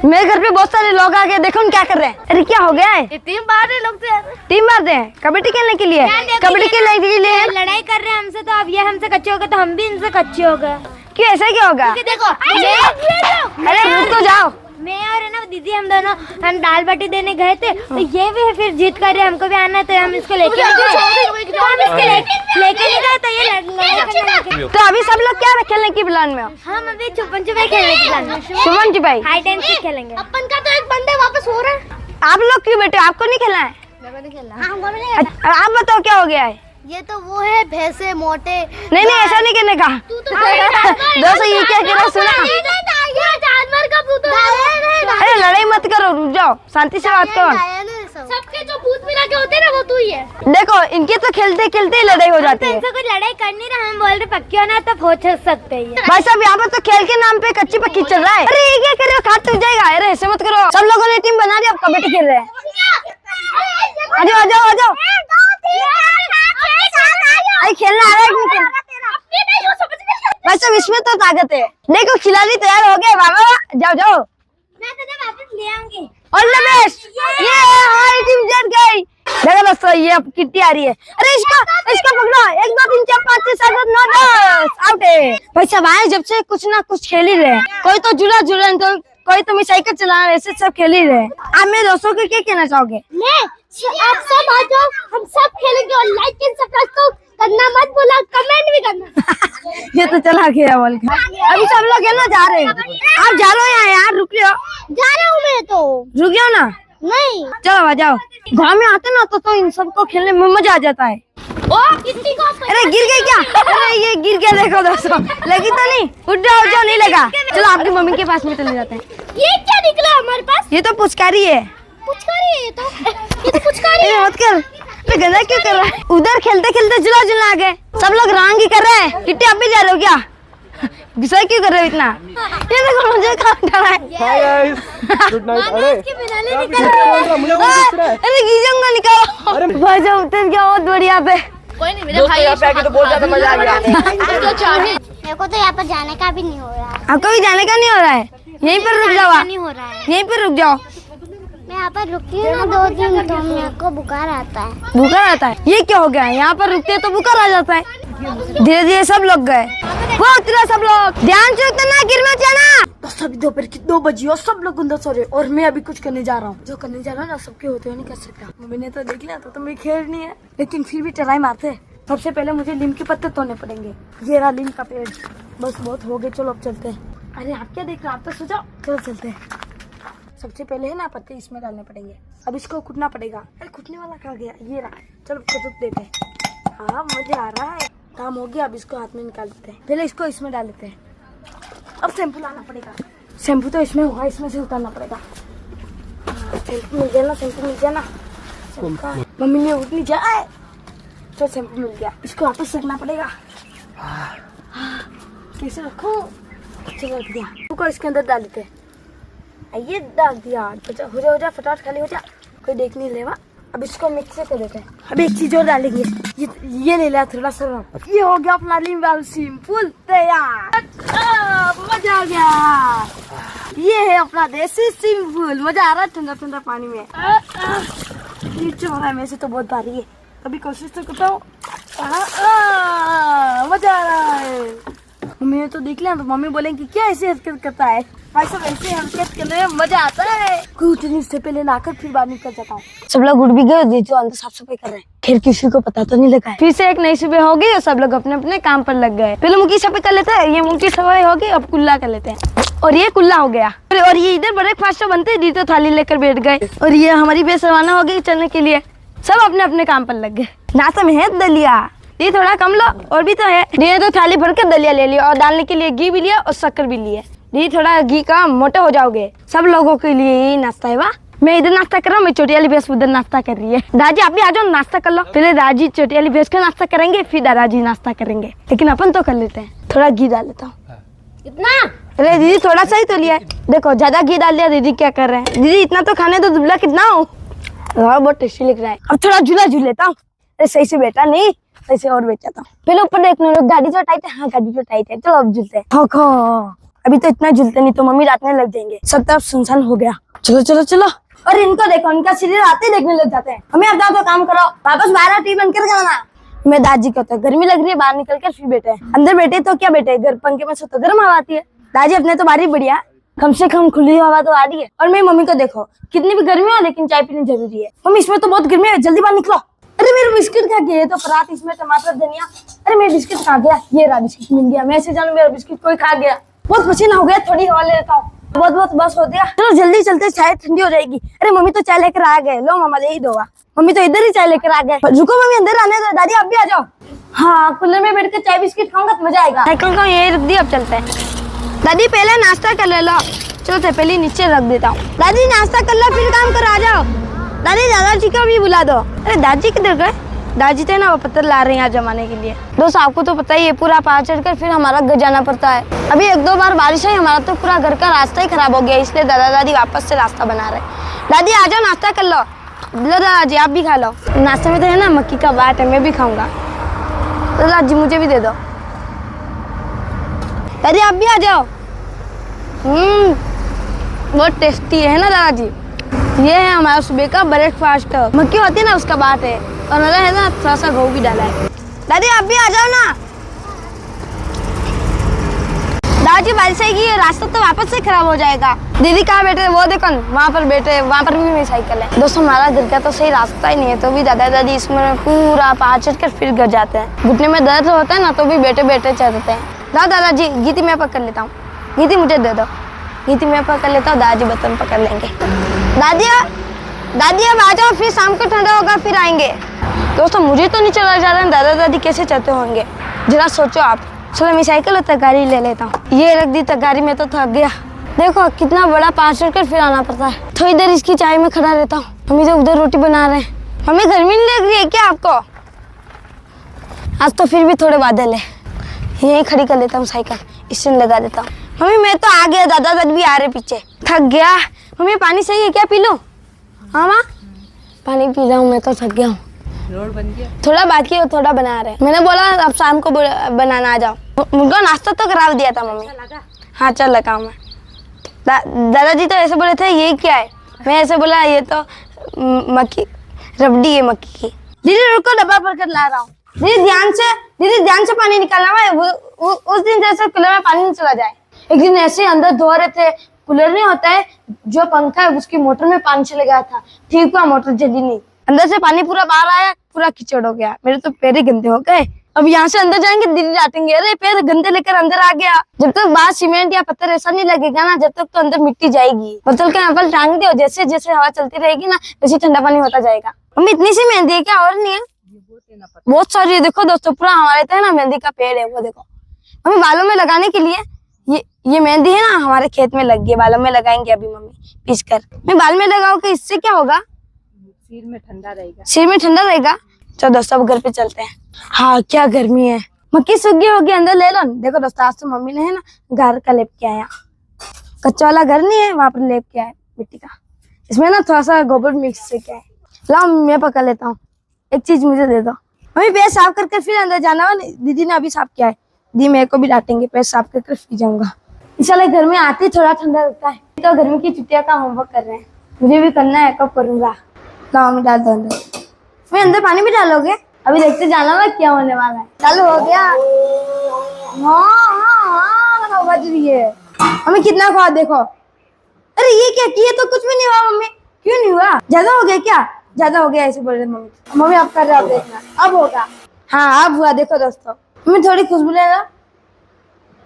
मेरे घर पे बहुत सारे लोग आ गए, देखो क्या कर रहे हैं। अरे क्या हो गया है? टीम बाहर है लोग तो यार। टीम मारते हैं कबड्डी खेलने के लिए? कबड्डी खेलने के लिए लड़ाई कर रहे हैं हमसे, तो अब ये हमसे कच्चे हो गए तो हम भी इनसे कच्चे हो गए। क्यों, ऐसा क्या होगा? देखो अरे रुक तो जाओ। मैं और है ना दीदी, हम दोनों हम दाल बाटी देने गए थे, तो ये भी फिर जीत कर रहे, हमको भी आना है, तो हम इसको लेके नहीं गए, तो ये तो अभी सब लोग क्या खेलने की प्लान में हो? हम अभी छुपन छुपाई खेलने की प्लान में। छुपन छुपाई हाइड एंड सीक खेलेंगे। अपन का तो एक बंदे वापस हो रहा है। आप लोग क्यों बैठे, आपको नहीं खेलना है? आप बताओ क्या हो गया है? ये तो वो है भैंसे मोटे। नहीं ऐसा नहीं करने का। दोस्तों ये क्या कह रहा सुना? जानवर का भूत। अरे लड़ाई मत करो, रुक जाओ, शांति से बात करो। सबके जो भूत मिला के होते हैं ना, वो तू ही है। देखो इनके तो खेलते खेलते ही लड़ाई हो जाती है। इनसे कोई लड़ाई करनी ना, हम बोल रहे पक्की होना तब हो सकते हैं। भाई साहब यहाँ पर तो खेल के नाम पे कच्ची पक्की चल रहा है। अरे ये क्या कर रहे हो, खाट टूट जाएगा। अरे ऐसे मत करो, सब लोगों ने टीम बना दी, अब कबड्डी खेल रहे हैं। आ जाओ अरे खेलना आ रहा है कि भाई साहब, इसमें तो ताकत है। देखो खिलाड़ी तैयार हो गए बाबा, जाओ मैं तुझे वापस ले आऊंगी। All the best. ये हमारी टीम जीत गई। देखो दोस्तों ये अब कितनी आ रही है। अरे इसका पकड़ो, 1 2 3 4 5 6 7 8 9 10 आउट है। भाई साहब आए जब से कुछ ना कुछ खेल ही रहे, कोई तो जुड़ा तो कोई तो साइकिल चला रहे, ऐसे सब खेल ही रहे। आप मेरे दोस्तों को क्या कहना चाहोगे? आप सब आ जाओ, हम सब खेलेंगे, और लाइक एंड सब्सक्राइब तो करना मत भूलना, कमेंट भी करना। ये तो चला गया बोल के। अभी सब लोग है ना जा रहे हैं। आप जा रहे हो यार, रुक जाओ। जा रहा हूँ मैं तो। रुक जाओ ना। नहीं चलो आ जाओ। गाँव में आते ना तो इन सबको खेलने में मजा आ जाता है। किसी को अरे गिर गई क्या? अरे ये गिर गया, देखो दोस्तों। लगी तो नहीं? उठ जाओ नहीं लगा। चलो आपकी मम्मी के पास में चले जाते हैं। ये क्या निकला हमारे पास? ये तो पुचकारी है। पुचकारी है ये तो पुचकारी है। मत कर, गंदा क्यों कर रहा है? उधर खेलते खेलते झूला आ गए, सब लोग रंग ही कर रहे हैं। किट्टी आप भी जा रहे हो क्या? गुस्सा क्यों कर रहे हो इतना? ये देखो मुझे काम कर रहा है। Hi guys, good night. अरे गीजूंगा निकालो। अरे भाई साहब उतर गया, बहुत बढ़िया पे। कोई नहीं, मेरे दोस्तों भाई यहाँ पे आके तो बहुत ज्यादा मजा आ गया। मेरे को तो यहाँ पर जाने का भी नहीं हो रहा है। आपको भी जाने का नहीं हो रहा है? यहीं पर रुक जाओ, नहीं हो रहा है। यहीं पर रुक जाओ। मैं यहाँ पर रुकती हूँ ना 2 दिन, तो मेरे को बुखार आता है। बुखार आता है? ये क्या हो गया है? यहाँ पर रुकते तो बुखार आ जाता है। धीरे धीरे सब लोग गए, वो उतरा सब लोग। ध्यान से उतरना, गिर मत जाना। बस अभी दोपहर की 2 बजी और सब लोग अंदर सो रहे, और मैं अभी कुछ करने जा रहा हूँ। जो करने जा रहा हूँ ना, सबके होते हुए नहीं कर सकता। मम्मी ने तो देख लिया तो मैं खेलनी है, लेकिन फिर भी ट्राई मारते हैं। सबसे पहले मुझे नीम के पत्ते तोड़ने पड़ेंगे। ये रहा नीम का पेड़। बस बहुत हो गए, चलो अब चलते हैं। अरे आप क्या देख रहे हो, आप तो सो जाओ, चलो चलते हैं। सबसे पहले है ना पत्ते इसमें डालने पड़ेंगे। अब इसको कूटना पड़ेगा। अरे कूटने वाला कहाँ गया? ये रहा, चलो कुट देते हैं। हाँ मजा आ रहा है, काम हो गया। अब इसको हाथ में निकाल देते हैं। पहले इसको इसमें डाल देते हैं। अब शैम्पू लाना पड़ेगा। शैम्पू तो इसमें होगा, इसमें से उतारना पड़ेगा। शैम्पू मिल गया ना, शैम्पू मिल गया ना। मम्मी ने उठ नहीं जाए तो शैम्पू मिल गया। इसको वापस रखना पड़ेगा। कैसे रखो? चलो रख दिया। को इसके अंदर डाल देते हैं। ये डाल दिया। हो जा फटाफट, खाली हो जा, कोई देख नहीं लेगा। अब इसको मिक्स कर देते हैं। अब एक चीज और डालेंगे, ये ले लिया थोड़ा सा। ये हो गया अपना नींबू सिंपल तैयार। मजा आ गया। ये है अपना देसी सिंपल। मजा आ रहा है ठंडा ठंडा पानी में। नीचे हो रहा है, में से तो बहुत भारी है, कभी कोशिश तो करता हूँ। मजा आ रहा है। मम्मी ने तो देख लिया तो मम्मी बोलेंगी क्या ऐसे हरकत करता है। भाई सब ऐसे हरकत करने में मजा आता है। कोई उठने से पहले नहाकर फिर बाहर निकल जाता है। सब लोग उठ भी गए, जो अंदर साफ सफाई कर रहे हैं। फिर किसी को पता तो नहीं लगा है। फिर से एक नई सुबह हो गई और सब लोग अपने अपने काम पर लग गए। पहले मुंह की सफाई कर लेते हैं, ये मुंह की सफाई हो गई, अब कुल्ला कर लेते हैं। और ये कुल्ला हो गया। और ये इधर ब्रेकफास्ट बनते, दी तो थाली लेकर बैठ गए। और ये हमारी बेस रवाना हो गई चलने के लिए। सब अपने अपने काम पर लग गए। नाश्ता में है दलिया, ये थोड़ा कम लो, और भी तो है। दी तो थाली भर के दलिया ले लिया, और डालने के लिए घी भी लिया और शक्कर भी लिया। दी थोड़ा घी का मोटे हो जाओगे। सब लोगों के लिए यही नाश्ता है। वाह, मैं इधर नाश्ता कर रहा हूँ, मैं छोटी वाली भैंस उधर नाश्ता कर रही है। दादी आप भी आ जाओ, नाश्ता कर लो। पहले दादी छोटी वाली भैंस का नाश्ता करेंगे, फिर दादाजी नाश्ता करेंगे। लेकिन अपन तो कर लेते हैं। थोड़ा घी डाल लेता हूँ। कितना? अरे दीदी थोड़ा सा ही तो लिया है। देखो ज्यादा घी डाल दिया। दीदी क्या कर रहे हैं? दीदी इतना तो खाने दो, दुबला कितना हो। बहुत टेस्टी लग रहा है। अब थोड़ा झूला झूल लेता हूँ। सही से बैठा नहीं, ऐसे और बैठ जाता हूँ। पहले ऊपर देखने लोग, गाड़ी जो टाइट है। हाँ गाड़ी जो टाइट है, चलो अब झूलते हैं। अभी तो इतना झूलते नहीं तो मम्मी रातने लग जाएंगे। सब तरफ सुनसान हो गया। चलो चलो चलो। और इनको देखो, इनका सीरियल आते ही देखने लग जाते हैं। मम्मी अब जाओ तो काम करो, वापस 12 टीवी बंद कर जाना। मैं दादी कहता है गर्मी लग रही है, बाहर निकल कर फिर बैठे। अंदर बैठे तो क्या बैठे, घर पंखे में सो तो गर्म हवा आती है। दादी अपने तो बारी बढ़िया, कम से कम खुली हवा तो आ रही है। और मेरी मम्मी को देखो, कितनी भी गर्मी हो लेकिन चाय पीनी जरूरी है। मम्मी इसमें तो बहुत गर्मी है, जल्दी बाहर निकलो। अरे मेरे बिस्किट खा गए, तो परात इसमें टमाटर धनिया। अरे मेरा बिस्किट खा गया, ये रहा बिस्किट मिल गया। मैं ऐसे जानू मेरा बिस्किट कोई खा गया। बहुत पसीना हो गया, थोड़ी हवा ले लेता हूँ। बहुत बहुत बस हो गया, चलो जल्दी चलते, चाय ठंडी हो जाएगी। अरे मम्मी तो चाय लेकर आ गए, लो मामा दे ही दो। मम्मी तो इधर ही चाय लेकर आ गए। रुको मम्मी अंदर आने दो, दादी आप भी आ जाओ। हाँ कूलर में बैठ कर चाय बिस्किट खाऊंगा तो मजा आएगा। साइकिल को यही रख दी, अब चलते हैं। दादी पहले नाश्ता कर ले लो। चलो तो पहले नीचे रख देता हूँ। दादी नाश्ता कर लो फिर काम करो, आ जाओ। दादी दादाजी को भी बुला दो। अरे दादी किधर गए? दादी थे ना, वो पत्थर ला रहे हैं यहाँ जमाने के लिए। दोस्त आपको तो पता ही है, पूरा पहाड़ चढ़कर फिर हमारा घर जाना पड़ता है। अभी 1-2 बार बारिश आई, हमारा तो पूरा घर का रास्ता ही खराब हो गया, इसलिए दादा दादी वापस से रास्ता बना रहे। दादी आ जाओ, नाश्ता कर लो। दादाजी आप भी खा लो। नाश्ते में तो है ना मक्की का बाट है, मैं भी खाऊंगा। दादाजी मुझे भी दे दो। दादी आप भी आ जाओ। बहुत टेस्टी है ना दादाजी। ये है हमारा सुबह का ब्रेकफास्ट। मक्की होती है ना उसका बाट है, और मजा है ना, थोड़ा सा गेहूं भी डाला है। दादी आप भी आ जाओ ना। दादी बारिश आएगी, रास्ता तो वापस से खराब हो जाएगा। दीदी कहाँ बैठे, वो देखो वहाँ पर बैठे, वहाँ पर भी मेरी साइकिल है। दोस्तों हमारा घर का तो सही रास्ता ही नहीं है, तो भी दादा दादी इसमें पूरा पहाड़ चढ़कर फिर घर जाते हैं। घुटने में दर्द होता है ना, तो भी बैठे बैठे चढ़ते हैं। दादाजी गीती मैं पकड़ लेता हूँ, गीती मुझे दे दो। गीती मैं पकड़ लेता हूँ, दादाजी बर्तन पकड़ लेंगे। दादी अब आ जाओ, फिर शाम को ठंडा होगा फिर आएंगे। दोस्तों मुझे तो नहीं चला जा रहा है, दादा दादी कैसे चलते होंगे जरा सोचो आप। चलो मैं साइकिल और तगारी ले लेता हूँ। ये रख दी तगारी, में तो थक गया। देखो कितना बड़ा पहाड़ चढ़कर फिर आना पड़ता है। थोड़ी देर इसकी चाय में खड़ा रहता हूँ। मम्मी तो उधर रोटी बना रहे हैं। हमें गर्मी नहीं लग रही है क्या आपको? आज तो फिर भी थोड़े बादल है। यहीं खड़ी कर लेता हूँ साइकिल, इससे लगा देता हूँ। मम्मी मैं तो आ गया, दादा दादी भी आ रहे पीछे। थक गया। मम्मी पानी सही है क्या, पी लो? हाँ माँ पानी पी रहा हूँ, मैं तो थक गया हूँ। रोड बन गया, थोड़ा बाकी है, थोड़ा बना रहे हैं। मैंने बोला अब शाम को बनाना आ जाओ। मुझको नाश्ता तो करा दिया था मम्मी। हाँ चल लगा मैं। दादाजी तो ऐसे बोले थे ये क्या है, मैं ऐसे बोला ये तो मक्की रबड़ी है मक्की की। दीदी रुको, डब्बा भर कर ला रहा हूँ। दीदी ध्यान से पानी निकालना है। उस दिन जैसे कूलर में पानी नहीं चला जाए। एक दिन ऐसे अंदर धो रहे थे, कूलर नहीं होता है जो पंखा है उसकी मोटर में पानी चले गया था। ठीक हुआ मोटर जली नहीं, अंदर से पानी पूरा बाहर आया, पूरा कीचड़ हो गया। मेरे तो पैर ही गंदे हो गए। अब यहाँ से अंदर जाएंगे, दीदी डांटेंगे, अरे पैर गंदे लेकर अंदर आ गया। जब तक बाहर सीमेंट या पत्थर ऐसा नहीं लगेगा ना, जब तक तो अंदर मिट्टी जाएगी। बोतल के यहाँ पर टांग दो, जैसे जैसे हवा चलती रहेगी ना वैसे ठंडा पानी होता जाएगा। मम्मी इतनी सी मेहंदी है क्या, और नहीं है? बहुत सारी है। देखो दोस्तों पूरा हमारे तो है ना मेहंदी का पेड़ है, वो देखो। मम्मी बालों में लगाने के लिए ये मेहंदी है ना हमारे खेत में लग गई, बालों में लगाएंगे अभी मम्मी पीस कर। मैं बाल में लगाऊंगी, इससे क्या होगा? सिर में ठंडा रहेगा। सिर में ठंडा रहेगा। चलो दोस्तों अब घर पे चलते हैं। हाँ क्या गर्मी है। मक्की सूख गई होगी, अंदर ले लो। देखो दोस्तों आज तो मम्मी ने है ना घर का लेप के आया। कच्चा वाला घर नहीं है, वहां पर लेप के आया मिट्टी का। इसमें ना थोड़ा सा गोबर मिक्स से क्या है। लाओ मैं पकड़ लेता हूँ, एक चीज मुझे दे दो। मम्मी पैर साफ करके फिर अंदर जाना। दीदी ने अभी साफ किया है, दी मेरे को भी डांटेंगे, पैर साफ करके फिर जाऊंगा। इंशाल्लाह घर में आते थोड़ा ठंडा लगता है। तो गर्मी की छुट्टियां का होमवर्क कर रहे हैं, मुझे भी करना है, कब करूंगा। लाओ मैं डाल दो अंदर। मैं अंदर पानी भी डालोगे? अभी देखते जाना ना क्या होने वाला है। चालू हो गया। हाँ बज रही है। हमें कितना खुआ देखो। अरे ये क्या किया, तो कुछ भी नहीं हुआ मम्मी। क्यों नहीं हुआ? ज्यादा हो गया क्या? ज्यादा हो गया ऐसे बोल रहे मम्मी। मम्मी आप कर रहे हो, देखना अब होगा। हाँ अब हुआ, देखो दोस्तों। मम्मी थोड़ी खुशबू लेना,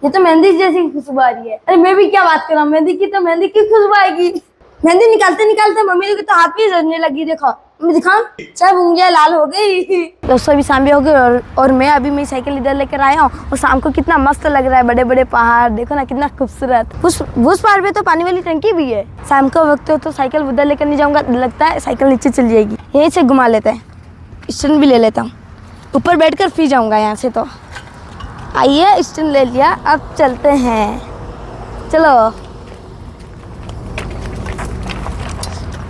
ये तो मेहंदी जैसी खुशबू आ रही है। अरे मैं भी क्या बात कर रहा हूँ, मेहंदी की तो मेहंदी की खुशबू आएगी। मेहंदी निकालते निकालते मम्मी की तो हाथ भी जलने लगी। देखो मम्मी दिखाऊं, सब उंगलियां लाल हो गई। दोस्तों अभी शाम भी हो गई और मैं अभी मेरी साइकिल इधर लेकर आया हूँ। और शाम को कितना मस्त लग रहा है, बड़े बड़े पहाड़ देखो ना कितना खूबसूरत। उस पहाड़ पे तो पानी वाली टंकी भी है। शाम को वक्त हो तो साइकिल उधर लेकर नहीं जाऊंगा, लगता है साइकिल नीचे चल जाएगी। यहीं से घुमा लेते हैं, स्टैंड भी ले लेता हूँ, ऊपर बैठ कर फिर जाऊंगा यहाँ से। तो आइए स्टैंड ले लिया, अब चलते हैं। चलो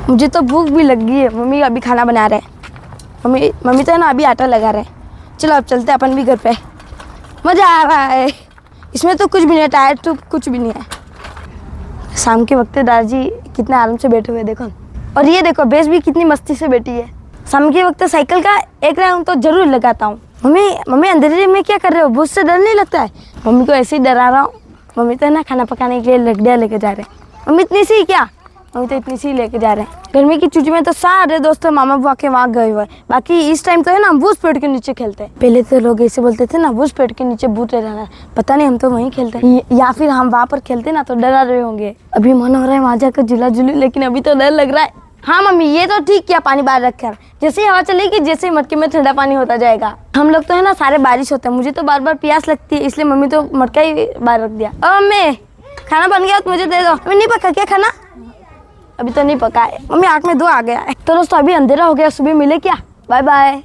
मुझे तो भूख भी लग गई है। मम्मी अभी खाना बना रहे हैं। मम्मी तो है ना अभी आटा लगा रहे हैं। चलो अब चलते हैं अपन भी घर पे। मजा आ रहा है, इसमें तो कुछ भी नहीं है, टायर तो कुछ भी नहीं है। शाम के वक्त दादाजी कितने आराम से बैठे हुए देखो। और ये देखो बेस भी कितनी मस्ती से बैठी है। शाम के वक्त साइकिल का एक राउंड तो जरूर लगाता हूँ। मम्मी अंधेरे में क्या कर रहे हो? भूत से डर नहीं लगता है? मम्मी को ऐसे ही डरा रहा हूँ। मम्मी तो है ना खाना पकाने के लिए लकड़ियाँ लेके जा रहे हैं। मम्मी इतनी सी क्या? मम्मी तो इतनी सी लेके जा रहे हैं। गर्मी की छुट्टी में तो सारे दोस्त मामा बुआ के वहाँ गए हुए। बाकी इस टाइम तो है ना भूत पेड़ के नीचे खेलते हैं। पहले तो लोग ऐसे बोलते थे ना भूत पेड़ के नीचे भूत रहना है। पता नहीं हम तो वहीं खेलते हैं या फिर हम वहाँ पर खेलते ना तो डरा रहे होंगे। अभी मन हो रहा है वहाँ जाकर झूला झूलूं, लेकिन अभी तो डर लग रहा है। हाँ मम्मी ये तो ठीक किया पानी बाहर रखकर। जैसे ही हवा चलेगी जैसे ही मटके में ठंडा पानी होता जाएगा। हम लोग तो है ना सारे बारिश होते हैं। मुझे तो बार बार प्यास लगती है, इसलिए मम्मी तो मटका ही बाहर रख दिया। मम्मी खाना बन गया तो मुझे दे दो। अभी नहीं पका क्या खाना? अभी तो नहीं पका है मम्मी, आँख में धुआं आ गया है। तो दोस्तों अभी अंधेरा हो गया, सुबह मिले क्या? Bye bye.